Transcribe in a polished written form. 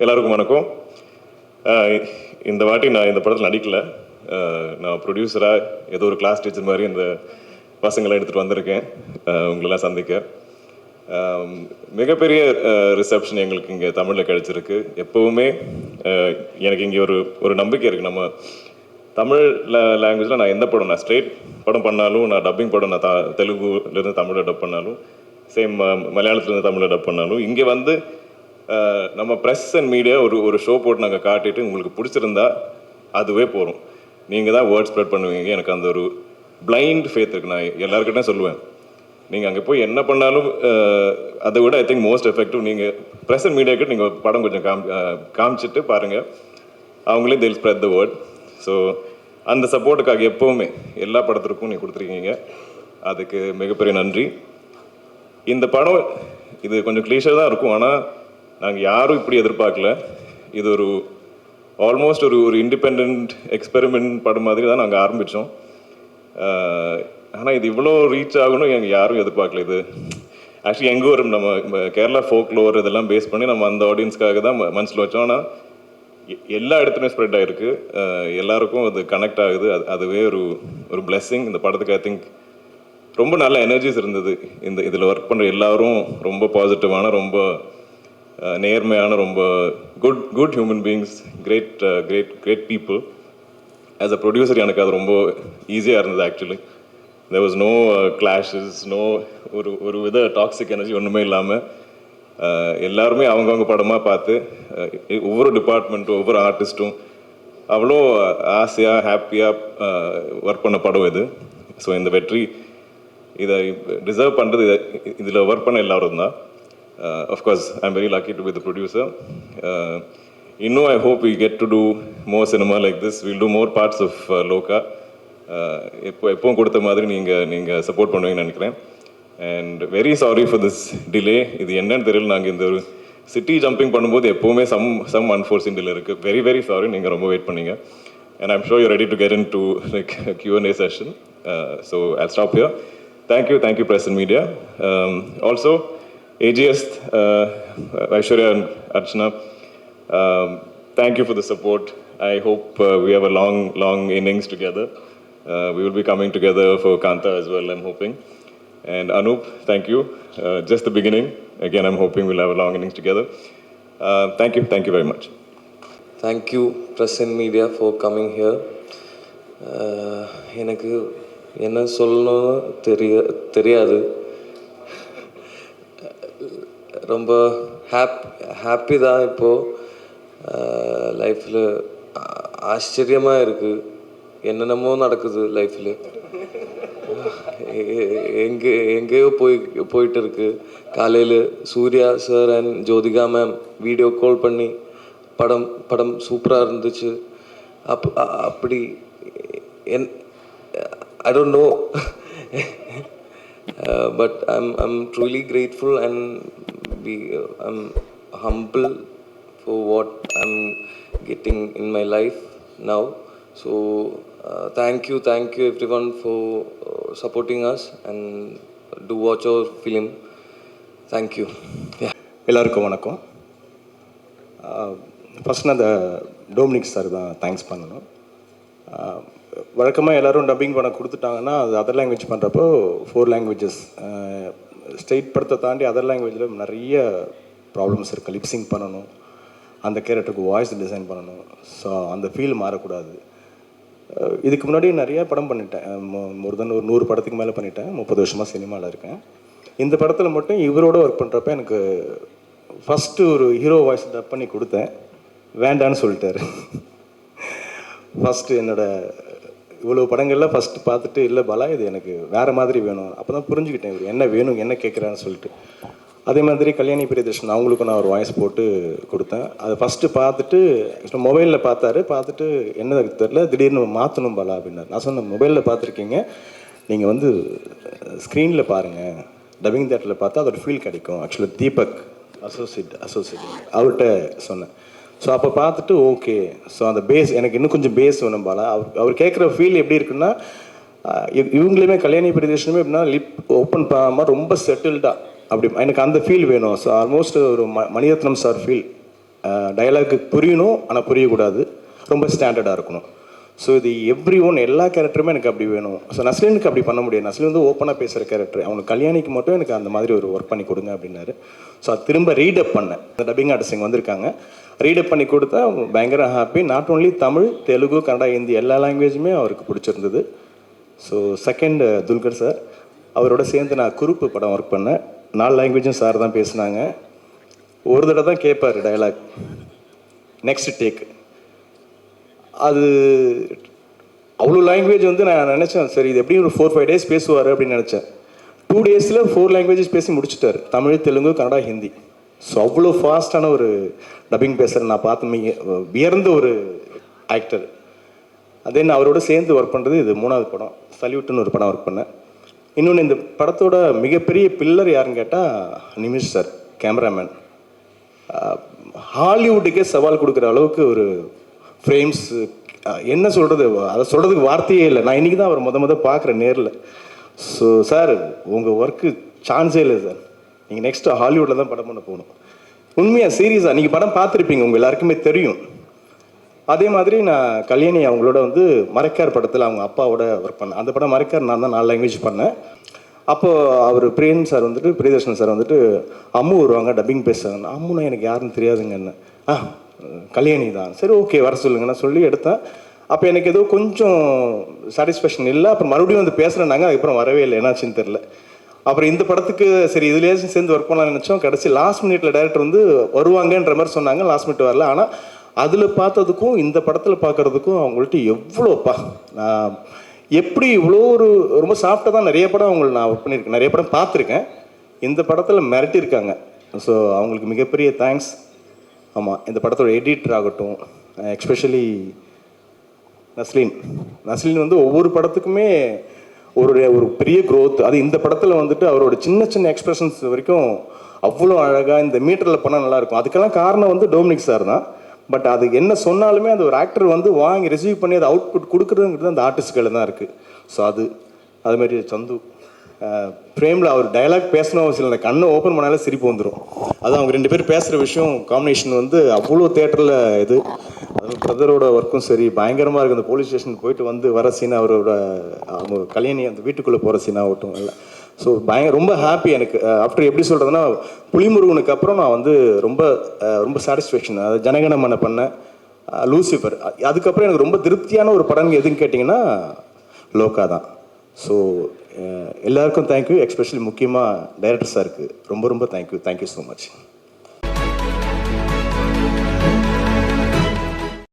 எல்லாருக்கும் வணக்கம். இந்த வாட்டி நான் இந்த படத்தில் நடிக்கல. நான் ப்ரொடியூசராக ஏதோ ஒரு கிளாஸ் டீச்சர் மாதிரி இந்த பசங்களை எடுத்துகிட்டு வந்திருக்கேன் உங்களெல்லாம் சந்திக்க. மிகப்பெரிய ரிசப்ஷன் எங்களுக்கு இங்கே தமிழில் கிடச்சிருக்கு. எப்போவுமே எனக்கு இங்கே ஒரு நம்பிக்கை இருக்குது. நம்ம தமிழ் லாங்குவேஜில் நான் எந்த படம், நான் ஸ்ட்ரெயிட் படம் பண்ணாலும், நான் டப்பிங் படம், நான் தெலுங்குலேருந்து தமிழில் டப் பண்ணாலும், சேம் மலையாளத்துலேருந்து தமிழில் டப் பண்ணாலும், இங்கே வந்து நம்ம ப்ரெஸ் அண்ட் மீடியா ஒரு ஷோ போட்டு நாங்கள் காட்டிட்டு உங்களுக்கு பிடிச்சிருந்தா அதுவே போகிறோம். நீங்கள் தான் வேர்ட் ஸ்ப்ரெட் பண்ணுவீங்க. எனக்கு அந்த ஒரு பிளைண்ட் ஃபேத் இருக்குது. நான் எல்லாருக்கிட்டே சொல்லுவேன், நீங்கள் அங்கே போய் என்ன பண்ணாலும் அதை விட ஐ திங்க் மோஸ்ட் எஃபெக்டிவ் நீங்கள் ப்ரெஸ் அண்ட் மீடியாக்கிட்ட நீங்கள் படம் கொஞ்சம் காமிச்சிட்டு பாருங்கள், அவங்களே they'll spread the word. So அந்த சப்போர்ட்டுக்காக எப்போவுமே எல்லா படத்திற்கும் நீங்கள் கொடுத்துருக்கீங்க. அதுக்கு மிகப்பெரிய நன்றி. இந்த படம் இது கொஞ்சம் கிளீஷாக தான் இருக்கும், ஆனால் நாங்கள் யாரும் இப்படி எதிர்பார்க்கல. இது ஒரு ஆல்மோஸ்ட் ஒரு இண்டிபெண்ட் எக்ஸ்பெரிமெண்ட் படம் மாதிரி தான் நாங்கள் ஆரம்பித்தோம். ஆனால் இது இவ்வளோ ரீச் ஆகணும் எங்கள் யாரும் எதிர்பார்க்கல. இது ஆக்சுவலி எங்கள் ஊர் நம்ம கேரளா ஃபோக் லோர் இதெல்லாம் பேஸ் பண்ணி நம்ம அந்த ஆடியன்ஸ்க்காக தான் மனசில் வச்சோம். ஆனால் எல்லா இடத்துலையும் ஸ்ப்ரெட் ஆகிருக்கு. எல்லாருக்கும் அது கனெக்ட் ஆகுது. அதுவே ஒரு பிளெஸ்ஸிங். இந்த படத்துக்கு ஐ திங்க் ரொம்ப நல்ல எனர்ஜிஸ் இருந்தது. இதில் ஒர்க் பண்ணுற எல்லாரும் ரொம்ப பாசிட்டிவான, ரொம்ப நேர்மையான, ரொம்ப good human beings, great people. As a producer எனக்கு அது ரொம்ப ஈஸியாக இருந்தது. Actually there was no clashes, no ஒரு வித டாக்ஸிக் எனர்ஜி ஒன்றுமே இல்லாமல் எல்லாருமே அவங்கவுங்க படமாக பார்த்து ஒவ்வொரு டிபார்ட்மெண்ட்டும் ஒவ்வொரு ஆர்டிஸ்ட்டும் அவ்வளோ ஆசையாக ஹாப்பியாக ஒர்க் பண்ண படம் இது. ஸோ இந்த வெற்றி இதை டிசர்வ் பண்ணுறது இதில் ஒர்க் பண்ண எல்லாரும் தான். Of course I am very lucky to be the producer. இன்னும் I hope we get to do more cinema like this. Will do more parts of Lokah. எப்பவும் கொடுத்த மாதிரி நீங்கள் சப்போர்ட் பண்ணுவீங்கன்னு நினைக்கிறேன். And very sorry for this delay. இது என்னன்னு தெரியல. நாங்கள் இந்த ஒரு சிட்டி ஜம்பிங் பண்ணும்போது எப்போவுமே சம் அன்ஃபோர்சின் டிலே இருக்குது. Very sorry. நீங்கள் ரொம்ப வெயிட் பண்ணீங்க. And I'm sure you ready to get in to like Q&A session. So I'll stop here. Thank you press and media. Also AGS, Aishwarya and Archana, thank you for the support. I hope we have a long innings together. We will be coming together for Kanta as well, I'm hoping. And Anup, thank you. Just the beginning. Again, I'm hoping we'll have a long innings together. Thank you very much. Thank you press and media for coming here. எனக்கு என்ன சொல்லணும்னு தெரியாது. ரொம்ப happy தான். இப்போது லைஃப்பில் ஆச்சரியமாக இருக்குது. என்னென்னமோ நடக்குது லைஃப்பில். எங்கேயோ போயிட்டு இருக்கு. காலையில் Suriya sir and Jyothika ma'am video call பண்ணி படம் சூப்பராக இருந்துச்சு. அப்படி I don't know. But I'm truly grateful and I'm humble for what I'm getting in my life now. So thank you everyone for supporting us and do watch our film. Thank you. எல்லாருக்கும் வணக்கம். First நான் அந்த Dominic sir தான் thanks பண்ணணும். வழக்கமாக எல்லோரும் dubbing பண்ண கொடுத்துட்டாங்கன்னா அது அதர் லாங்குவேஜ் பண்ணுறப்போ 4 லாங்குவேஜஸ் ஸ்டேட் படத்தை தாண்டி அதர் லாங்குவேஜில் நிறைய ப்ராப்ளம்ஸ் இருக்குது. லிப்ஸிங் பண்ணணும், அந்த கேரக்டருக்கு வாய்ஸ் டிசைன் பண்ணணும். ஸோ அந்த ஃபீல் மாறக்கூடாது. இதுக்கு முன்னாடி நிறைய படம் பண்ணிட்டேன். மோர் தென் ஒரு 100 படத்துக்கு மேலே பண்ணிட்டேன். 30 வருஷமாக சினிமாவில் இருக்கேன். இந்த படத்தில் மட்டும் இவரோட ஒர்க் பண்ணுறப்ப எனக்கு ஃபஸ்ட்டு ஒரு ஹீரோ வாய்ஸ் டப் பண்ணி கொடுத்தேன். வேண்டான்னு சொல்லிட்டார். ஃபஸ்ட்டு என்னோடய இவ்வளோ படங்கள்லாம் ஃபஸ்ட்டு பார்த்துட்டு, இல்லை பாலா இது எனக்கு வேறு மாதிரி வேணும். அப்போ தான் புரிஞ்சுக்கிட்டேன் இவர் என்ன வேணும், என்ன கேட்குறான்னு சொல்லிட்டு. அதே மாதிரி கல்யாணி பிரியதர்ஷன் அவங்களுக்கும் நான் ஒரு வாய்ஸ் போட்டு கொடுத்தேன். அதை ஃபஸ்ட்டு பார்த்துட்டு மொபைலில் பார்த்துட்டு என்ன தெரில, திடீர்னு மாற்றணும் பாலா அப்படின்னாரு. நான் சொன்னேன், மொபைலில் பார்த்துருக்கீங்க, நீங்கள் வந்து ஸ்க்ரீனில் பாருங்கள், டப்பிங் தேட்டரில் பார்த்தா அதோட ஃபீல் கிடைக்கும். ஆக்சுவலாக தீபக் அசோசியேட் அவர்கிட்ட சொன்னேன். ஸோ அப்போ பார்த்துட்டு ஓகே. ஸோ அந்த பேஸ் எனக்கு இன்னும் கொஞ்சம் பேஸ் வேணும் பாலா. அவர் கேட்குற ஃபீல் எப்படி இருக்குன்னா, இவங்களுமே கல்யாணி பிரியதர்ஷனுமே எப்படின்னா லிப் ஓப்பன் பண்ணாமல் ரொம்ப செட்டில்டாக அப்படி எனக்கு அந்த ஃபீல் வேணும். ஸோ ஆல்மோஸ்ட் ஒரு மணிரத்னம் சார் ஃபீல் டயலாக்கு புரியணும், ஆனால் புரியக்கூடாது, ரொம்ப ஸ்டாண்டர்டாக இருக்கணும். ஸோ இது எவ்ரி ஒன் எல்லா கேரக்டருமே எனக்கு அப்படி வேணும். ஸோ நஸ்லினுக்கு அப்படி பண்ண முடியாது. நஸ்லின் வந்து ஓப்பனாக பேசுகிற கேரக்டர். அவனுக்கு கல்யாணிக்கு மட்டும் எனக்கு அந்த மாதிரி ஒரு ஒர்க் பண்ணி கொடுங்க அப்படின்னாரு. ஸோ அது திரும்ப ரீடப் பண்ணேன். இந்த டப்பிங் ஆர்டிஸ்ட் இங்கே வந்திருக்காங்க, ரீடப் பண்ணி கொடுத்தா பயங்கர happy. Not only Tamil, Telugu, Kannada, Hindi எல்லா லாங்குவேஜுமே அவருக்கு பிடிச்சிருந்தது. ஸோ செகண்ட் துல்கர் சார், அவரோட சேர்ந்து நான் குரூப்பு படம் ஒர்க் பண்ணேன். 4 லாங்குவேஜும் சார் தான் பேசினாங்க. ஒரு தடவை தான் கேட்பார் டயலாக், நெக்ஸ்ட் டேக். அது அவ்வளோ லாங்குவேஜ் வந்து நான் நினச்சேன், சரி இது எப்படியும் ஒரு 4-5 டேஸ் பேசுவார் அப்படின்னு நினச்சேன். 2 டேஸில் 4 லாங்குவேஜஸ் பேசி முடிச்சுட்டார், தமிழ், தெலுங்கு, கன்னடா, ஹிந்தி. ஸோ அவ்வளோ ஃபாஸ்ட்டான ஒரு டப்பிங் பேசுகிற நான் பார்த்து வியர்ந்த ஒரு ஆக்டர். தென் அவரோட சேர்ந்து ஒர்க் பண்ணுறது இது 3வது படம், சல்யூட்னு ஒரு படம் ஒர்க் பண்ணேன். இன்னொன்று, இந்த படத்தோட மிகப்பெரிய பில்லர் யாருன்னு கேட்டால் நிமிஷ் சார், கேமராமேன். ஹாலிவுட்டுக்கே சவால் கொடுக்குற அளவுக்கு ஒரு ஃப்ரேம்ஸ், என்ன சொல்கிறது, அதை சொல்கிறதுக்கு வார்த்தையே இல்லை. நான் இன்றைக்கி தான் அவர் முத பார்க்குறேன் நேரில். ஸோ சார், உங்கள் ஒர்க்கு சான்ஸே இல்லை சார். நீங்கள் நெக்ஸ்ட்டு ஹாலிவுட்டில் தான் படம் பண்ண போகணும். உண்மையாக சீரியஸாக நீங்கள் படம் பார்த்துருப்பீங்க, உங்கள் எல்லாருக்குமே தெரியும். அதே மாதிரி நான் கல்யாணி அவங்களோட வந்து மரைக்கார் படத்தில் அவங்க அப்பாவோட ஒர்க் பண்ணேன். அந்த படம் மரைக்கார் நான் தான் 4 லாங்குவேஜ் பண்ணேன். அப்போது அவர் பிரியன் சார் வந்துட்டு, பிரியதர்ஷன் சார் வந்துட்டு, அம்மு வருவாங்க டப்பிங் பேசுவாங்க. அம்முனா எனக்கு யாருன்னு தெரியாதுங்கன்னு. கல்யாணி தான், சரி ஓகே வர சொல்லுங்கன்னு சொல்லி எடுத்தேன். அப்போ எனக்கு ஏதோ கொஞ்சம் சாட்டிஸ்ஃபேக்ஷன் இல்லை. அப்புறம் மறுபடியும் வந்து பேசுகிறேன்னாங்க, அதுக்கப்புறம் வரவே இல்லை, என்னாச்சுன்னு தெரில. அப்புறம் இந்த படத்துக்கு சரி இதுலேயே சேர்ந்து ஒர்க் பண்ணலாம்னு நினச்சோம். கடைசி லாஸ்ட் மினிட்ல டேரக்டர் வந்து வருவாங்கன்ற மாதிரி சொன்னாங்க, லாஸ்ட் மினிட் வரல. ஆனால் அதில் பார்த்ததுக்கும் இந்த படத்தில் பார்க்குறதுக்கும் அவங்கள்ட்ட எவ்வளோப்பா, நான் எப்படி இவ்வளோ ஒரு ரொம்ப சாஃப்டாக தான் நிறைய படம் அவங்களை நான் ஒர்க் பண்ணியிருக்கேன், நிறைய படம் பார்த்துருக்கேன். இந்த படத்தில் மிரட்டியிருக்காங்க. ஸோ அவங்களுக்கு மிகப்பெரிய தேங்க்ஸ். ஆமாம், இந்த படத்தோட எடிட்டர் ஆகட்டும், எஸ்பெஷலி நஸ்லின் வந்து ஒவ்வொரு படத்துக்குமே ஒரு பெரிய க்ரோத். அது இந்த படத்தில் வந்துட்டு அவரோட சின்ன சின்ன எக்ஸ்பிரஷன்ஸ் வரைக்கும் அவ்வளோ அழகாக இந்த மீட்டரில் பண்ணால் நல்லாயிருக்கும். அதுக்கெல்லாம் காரணம் வந்து டோமினிக் சார் தான். பட் அது என்ன சொன்னாலுமே அந்த ஒரு ஆக்டர் வந்து வாங்கி ரிசீவ் பண்ணி அதை அவுட்புட் கொடுக்குறதுங்கிறது அந்த ஆர்டிஸ்ட்களில் தான் இருக்குது. ஸோ அதுமாரி சந்து ஃப்ரேமில் அவர் டைலாக் பேசணும் அவசியம் இல்லை, கண்ணை ஓப்பன் பண்ணாலே சிரிப்பு வந்துடும். அது அவங்க 2 பேர் பேசுகிற விஷயம் காம்பினேஷன் வந்து அவ்வளோ தேட்டரில் இது. அது பிரதரோட ஒர்க்கும் சரி பயங்கரமாக இருக்குது. அந்த போலீஸ் ஸ்டேஷன் போயிட்டு வந்து வர சீன், அவரோட அவங்க கல்யாணி அந்த வீட்டுக்குள்ளே போகிற சீன் ஆகட்டும் இல்லை. ஸோ ரொம்ப ஹாப்பி எனக்கு. ஆஃப்டர் எப்படி சொல்கிறதுனா, புலிமுருகனுக்கு அப்புறம் நான் வந்து ரொம்ப சாட்டிஸ்ஃபேக்ஷன். அது ஜனகணமன பண்ணேன், லூசிஃபர். அதுக்கப்புறம் எனக்கு ரொம்ப திருப்தியான ஒரு படம் எதுன்னு கேட்டிங்கன்னா லோகா தான். ஸோ எல்லாருக்கும் தேங்க்யூ. எஸ்பெஷலி முக்கியமாக டைரக்டர் சாருக்கு ரொம்ப தேங்க்யூ ஸோ மச்.